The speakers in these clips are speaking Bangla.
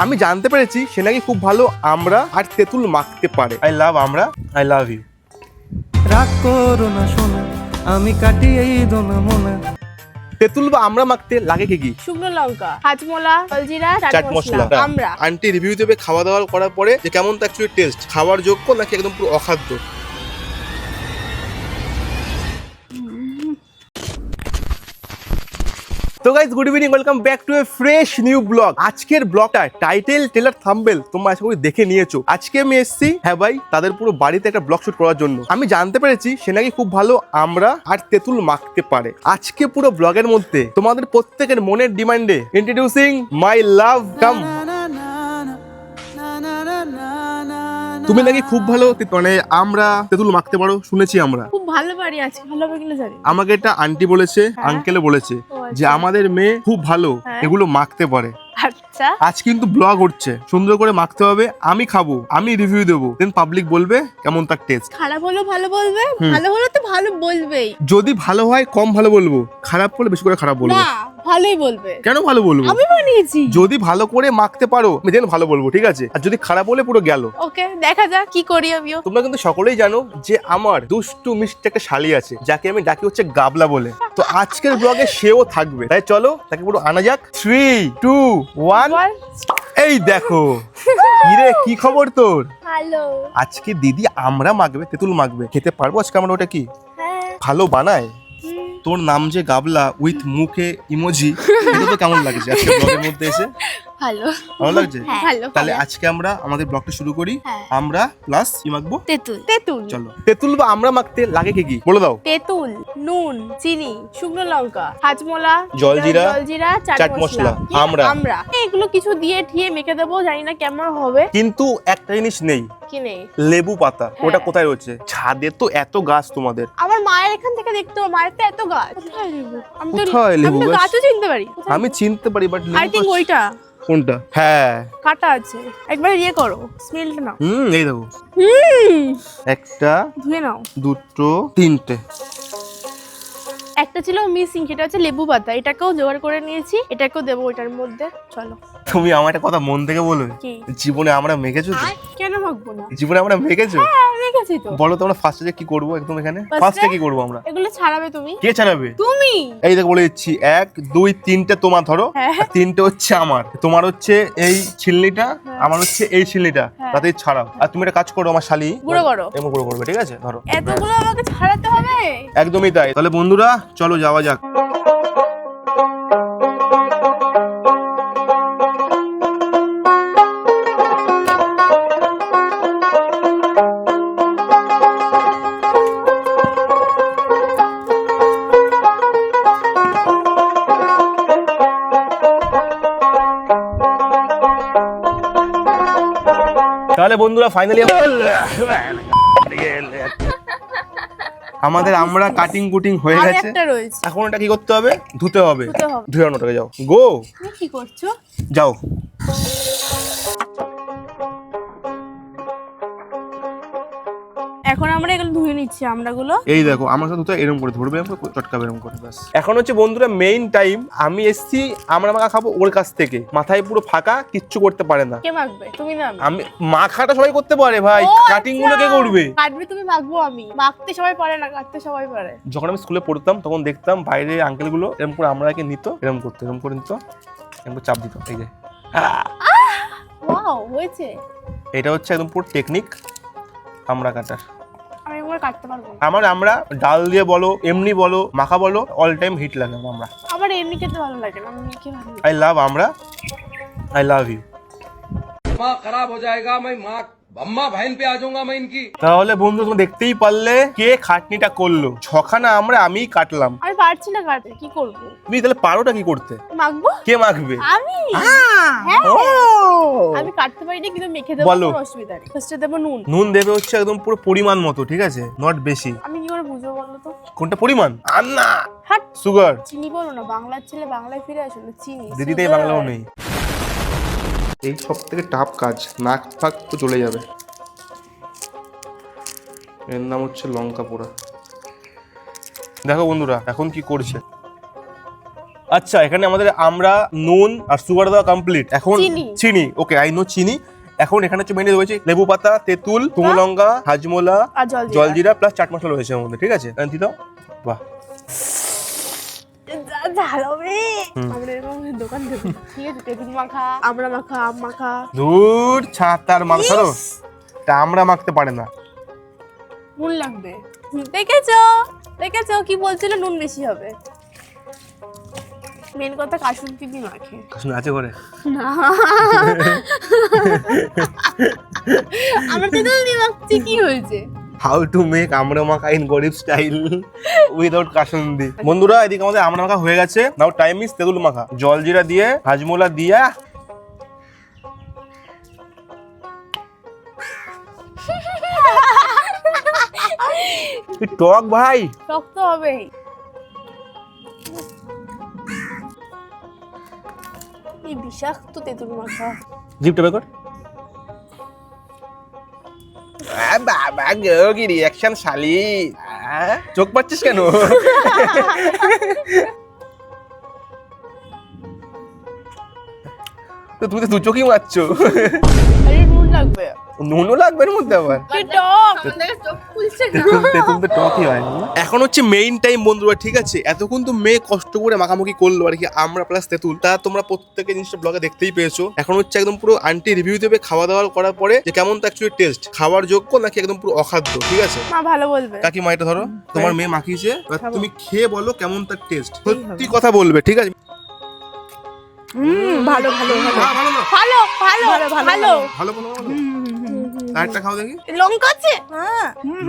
আমি জানতে পেরেছি সে নাকি খুব ভালো আমরা আর তেঁতুল মাখতে পারে। আই লাভ আমরা, আই লাভ ইউ। রাগ করো না শোনা, আমি কাটি এই দোনা মোনা। তেঁতুল বা আমরা মাখতে লাগে কি? শুকনো লঙ্কা, হাজমোলা, জলজিরা, চাট মশলা। আমরা আন্টি রিভিউ দেবে খাওয়া দাওয়া করার পরে যে কেমন তো অ্যাকচুয়ালি টেস্ট, খাওয়ার যোগ্য নাকি একদম পুরো অখাদ্য। তো guys, good evening, welcome back to A fresh new blog. আজকের ব্লগটা টাইটেল ট্রেলার থাম্বনেল তোমরা আশা করি দেখে নিয়েছো। আজকে আমি এসেছি হ্যাঁ ভাই তাদের পুরো বাড়িতে একটা ব্লগ শুট করার জন্য। আমি জানতে পেরেছি সে নাকি খুব ভালো আমরা আর তেঁতুল মাখতে পারে। আজকে পুরো ব্লগের মধ্যে তোমাদের প্রত্যেকের মনের ডিমান্ডে ইন্ট্রোডিউসিং মাই লাভ কাম। তুমি নাকি খুব ভালো মানে আমরা তেঁতুল মাখতে পারো শুনেছি আমরা। খুব ভালো পারি, আজকে ভালো হবে কিনা জানি। আমাকে এটা আন্টি বলেছে, আঙ্কেলে বলেছে যে আমাদের মেয়ে খুব ভালো এগুলো মাখতে পারে। আচ্ছা, আজ কিন্তু ব্লগ হচ্ছে, সুন্দর করে মাখতে হবে, আমি খাবো, আমি রিভিউ দেবো, দেন পাবলিক বলবে কেমন তার টেস্ট। খারাপ হলো ভালো বলবে, ভালো হলো তো ভালো বলবেই। যদি ভালো হয় কম ভালো বলবো, খারাপ হলে বেশি করে খারাপ বলবো। না, ভালোই বলবে। কেন ভালো বলবো? আমি বানিয়েছি। যদি ভালো করে মাখতে পারো দেন ভালো বলবো, ঠিক আছে? আর যদি খারাপ হলে পুরো গেল। ওকে, দেখা যাক কি করি আমিও। তোমরা কিন্তু সকলেই জানো যে আমার দুষ্টু মিষ্টি একটা শালি আছে যাকে আমি ডাকি হচ্ছে গাবলা বলে। তো আজকের ব্লগে সেও থাকবে, তাই চলো তাকে পুরো আনা যাক। 3, 2, 1। এই দেখো কিরে, কি খবর তোর? হ্যালো। আজকে দিদি আমরা মাখবে, তেঁতুল মাখবে, খেতে পারবো আজকে আমরা? ওটা কি হ্যাঁ। ভালো বানায়? তোর নাম যে গাবলা উইথ মুখে ইমোজি, এটা তো কেমন লাগছে আজকে ব্লগের মধ্যে এসে? ভালো। ভালো লাগছে? ভালো। তাহলে আজকে আমরা আমাদের ব্লগটা শুরু করি। আমরা প্লাস কি মাখবো? তেঁতুল। তেঁতুল। চলো, তেঁতুল বা আমরা মাখতে লাগে কি বলে দাও। তেঁতুল, নুন, চিনি, শুকনো লঙ্কা, হাজমোলা, জলজিরা, চাট চাট মশলা, মশলা, আমরা এগুলো কিছু দিয়ে ঠিয়ে মেখে দেবো, জানি না কেমন হবে। কিন্তু একটা জিনিস নেই, কি নেই? লেবু পাতা। ওটা কোথায় রয়েছে? ছাদে তো এত গাছ তোমাদের। আমার মায়ের এখান থেকে দেখতে হবে, মায়ের তো এত গাছ। কোথায় লেবু? কোথায় লেবু আমি তো গাছ? গাছও চিনতে পারি। আমি চিনতে পারি বাট আই থিঙ্ক ওইটা। কোনটা? হ্যাঁ, কাটা আছে। একবার ইয়ে করো, স্মেলটা নাও। এই দেখো, একটা, ধুয়ে নাও। দুটো, তিনটে। একটা ছিল মিসিং, সেটা হচ্ছে লেবু পাতা। এটাকেও জোগাড় করে নিয়েছি, এটাকেও দেবো ওইটার মধ্যে। চলো। তুমি আমার একটা কথা মন থেকে বলবে, কি? জীবনে আমরা মেখেছো তো? কেন মাখবো না? জীবনে আমরা মেখেছো? হ্যাঁ, মেখেছি তো। বলো তো আমরা ফার্স্টে কি করবো একদম এখানে? First ফার্স্টে এ? কি করবো আমরা? এগুলো ছাড়াবে তুমি। কে ছাড়াবে? তুমি। এই দেখো বলে দিচ্ছি, 1, 2, 3টে তোমার ধরো, হ্যাঁ। আর 3টে হচ্ছে আমার। তোমার হচ্ছে এই ছিলনিটা, আমার হচ্ছে এই ছিলনিটা, তাতেই ছাড়াও। আর তুমি একটা কাজ করো, আমার শালি গুঁড়ো করো। এমন গুঁড়ো করবে, ঠিক আছে? ধরো, এতগুলো আমাকে ছাড়াতে হবে? একদমই তাই। তাহলে বন্ধুরা চলো যাওয়া যাক। তাহলে বন্ধুরা ফাইনালি আমাদের আমরা কাটিং কুটিং হয়ে আর গেছে। একটা রয়েছে। এখন এটা কি করতে হবে? ধুতে হবে। ধুতে হবে। ধুয়ে আনোটাকে যাও, গো তুমি কি করছো? যাও। এখন আমরা এগুলো ধুয়ে নিচ্ছি, আমরাগুলো। এই দেখো আমার সাথে ধুতে এরকম করে ধরবে, এরকম করে চটকাবে, এরকম করে ব্যাস। এখন হচ্ছে বন্ধুরা মেইন টাইম। আমি এসছি আমরা মাখা খাবো ওর কাছ থেকে, মাথায় পুরো ফাঁকা, কিচ্ছু করতে পারে না। কে মাখবে? তুমি না আমি? আমি মাখাটা সবাই করতে পারে ভাই, ও কাটিং গুলো কে করবে? কাটবে তুমি, মাখবো আমি। মাখতে সবাই পারে না, কাটতে সবাই পারে। যখন আমি স্কুলে পড়তাম তখন দেখতাম বাইরে আঙ্কেল গুলো এরকম করে আমরাকে নিত, এরকম করতো, এরকম করে নিত, এরকম করে চাপ দিত। এই যে ওয়াও, হয়েছে। এটা হচ্ছে একদম পুরো টেকনিক আমরা কাটার। আমি এগুলো কাটতে পারবো না। আমরা ডাল দিয়ে বলো, এমনি বলো, মাখা বলো, অল টাইম হিট লাগে আমরা। আমার এমনি খেতে ভালো লাগে না, আমি মেখে ভালো লাগে। আই লাভ আমরা, আই লাভ ইউ। माँ खराब हो जाएगा, मैं माँ अम्मा बहन पे आ जाऊंगा मैं इनकी। তাহলে বন্ধু তুমি দেখতেই পারলে কে খাটনিটা করলো। ছখানা আমরা আমিই কাটলাম। আমি পারছি না কাটতে, কি করবো? তুমি তাহলে পারোটা কি করতে? মাখবো কে মাখবে? আমি। হ্যাঁ, ও আমি কাটতে পারি না, কিন্তু মেখে দেবো, বলো। কোনো অসুবিধা নেই। ফার্স্টে দেবো নুন। নুন দেবে হচ্ছে একদম পুরো পরিমাণ মতো, ঠিক আছে? নট বেশি। আমি কি করে বুঝবো বলো তো? কোনটা পরিমাণ? আর না হাট। সুগার। চিনি বলো না, বাংলার ছেলে বাংলায় ফিরে আসো না। চিনি দিদিতে sugar। বাংলাও নেই। এই সব থেকে টাফ কাজ, নাক ফাক তো চলে যাবে। এর নাম হচ্ছে লঙ্কা পোড়া। দেখো বন্ধুরা এখন কি করছে। আচ্ছা এখানে আমাদের আমরা নুন আর সুগার দেওয়া কমপ্লিট, এখন চিনি। চিনি, ওকে আই নো চিনি। এখন এখানে হচ্ছে মেনু রয়েছে লেবু পাতা, তেঁতুল, শুকনো লঙ্কা, হাজমোলা, আর জলজিরা। জলজিরা প্লাস চাট মশলা রয়েছে এর মধ্যে, ঠিক আছে? দিয়ে দাও। বাহ, ঝাল হবে। আমরা এরকম দোকান দেবো, ঠিক আছে? তেঁতুল মাখা, আমরা মাখা, আম মাখা। দূর ছাতার মাল ছাড়ো, তা আমরা মাখতে পারে না। নুন লাগবে। দেখেছো দেখেছো কি বলছিল, নুন বেশি হবে। মেন কথা কাসুন কি দিয়ে মাখে শুনে আছে ঘরে? না, আমরা তেঁতুল দিয়ে মাখছি, কি হয়েছে? হাউ টু মেক আমরা মাখা ইন গরিব স্টাইল উইদাউট কাসুন্দি। বন্ধুরা এদিকে আমাদের আমরা মাখা হয়ে গেছে, নাও টাইম ইজ তেঁতুল মাখা। জলজিরা দিয়ে, হাজমোলা দিয়া, টক ভাই, শক্ত হবে। এই বিষাক্ত তেঁতুল মাখা। জিপটা বের কর। বাবা গো কি রিয়াকশন শালি, চোখ পাচ্ছিস কেন? তো তুমি তো দু চোখই মারছো। আরে নুন লাগবে। নুনও লাগবে এর মধ্যে আবার। কি টক, আমাদের চোখ খুলছে না। তেঁতুল তো টকই হয় না। এখন হচ্ছে মেইন টাইম বন্ধুরা, ঠিক আছে? এতক্ষণ তো মেয়ে কষ্ট করে মাখামাখি করলো আর কি, আমরা প্লাস তেঁতুল, তা তোমরা প্রত্যেকে জিনিসটা ব্লগে দেখতেই পেয়েছো। এখন হচ্ছে একদম পুরো আন্টি রিভিউ দেবে খাওয়া দাওয়া করার পরে যে কেমন তো অ্যাকচুয়ালি টেস্ট, খাওয়ার যোগ্য নাকি একদম পুরো অখাদ্য, ঠিক আছে? মা ভালো বলবে। কাকিমা এটা ধরো, তোমার মেয়ে মাখিয়েছে, এবার তুমি খেয়ে বলো কেমন তার টেস্ট, সত্যি কথা বলবে, ঠিক আছে? ভালো ভালো ভালো ভালো না? ভালো ভালো ভালো ভালো বলো, ভালো। আরেকটা খাও দেখি। লঙ্কা আছে।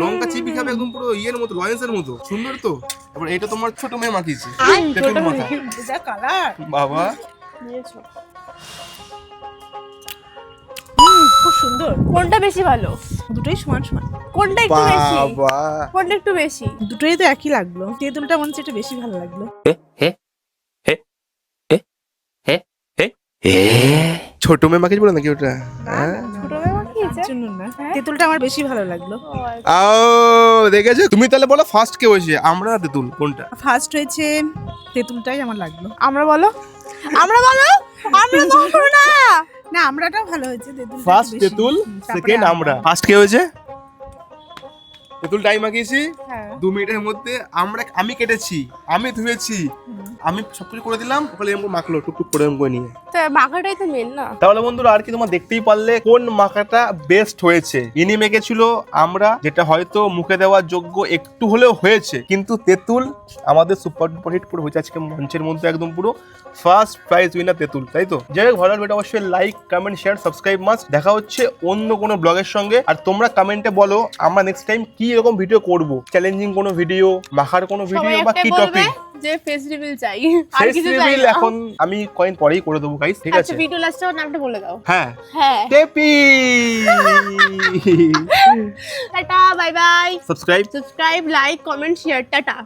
লঙ্কা চিপি খাবে একদম পুরো ইয়ের মতো, লয়েন্সের মতো সুন্দর তো। তারপর এটা তোমার ছোট মেয়ে মাখিয়েছে, তেঁতুল মাখা। বাবা নিয়েছো। খুব সুন্দর। কোনটা বেশি ভালো? দুটোই সমান সমান, কোনটা একটু বেশি? বাবা কোনটা একটু বেশি? দুটোই তো একই লাগলো। তেঁতুলটা মনে হচ্ছে একটু বেশি ভালো লাগলো। ছোট মেয়ে মাখিয়েছে বলে নাকি ওটা? হ্যাঁ ছোট মেয়ে মাখিয়েছে? জন্য না, তেঁতুলটা আমার বেশি ভালো লাগলো। ও দেখেছো? তুমি তাহলে বলো ফার্স্ট কে হয়েছে, আমরা না তেঁতুল, কোনটা? ফার্স্ট হয়েছে তেঁতুলটাই আমার লাগলো। আমরা বলো, আমরা বলো, আমরা বলো না। না, আমরাটাও ভালো হয়েছে। তেঁতুলটা ফার্স্ট বেশি। তেঁতুল, তারপরে সেকেন্ড আমরা। ফার্স্ট কে হয়েছে? তেঁতুল টাইম মাখিয়েছি হ্যাঁ। 2 মিনিটের মধ্যে। আমি কেটেছি, আমি ধুয়েছি, আমি সবকিছু করে দিলাম, ওখানে এরকম মাখলো টুকটুক করে এরকম করে নিয়ে। তো মাখাটাই তো মেন না? তাহলে বন্ধুরা আর কি তোমরা দেখতেই পারলে কোন মাখাটা বেস্ট হয়েছে। ইনি মেখেছিল আমরা, যেটা হয়তো মুখে দেওয়ার যোগ্য একটু হলেও হয়েছে, কিন্তু তেঁতুল আমাদের সুপার ডুপার হিট পুরো হয়েছে আজকে মঞ্চের মধ্যে, একদম পুরো ফার্স্ট প্রাইজ উইনার তেঁতুল, তাই তো? যাই হোক, ভালো লাগবে অবশ্যই like comment share subscribe must. দেখা হচ্ছে অন্য কোনো ব্লগের সঙ্গে। আর তোমরা কমেন্টে বলো আমরা নেক্সট টাইম কি এরকম ভিডিও করব, চ্যালেঞ্জিং কোনো ভিডিও, মাখার কোনো সবাই ভিডিও বা একটাই কি বলবে টপিক। যে ফেস রিভিল চাই, আর ফেস কিছু চাই রিভিল না। এখন আমি কয়েন পরেই করে দেবো গাইস, ঠিক আচ্ছা আছে? ভিডিও লাস্টে নামটা বলে দাও। হ্যাঁ, হ্যাঁ, টেপি। Tata, bye bye. Subscribe subscribe, like, comment, share, tata.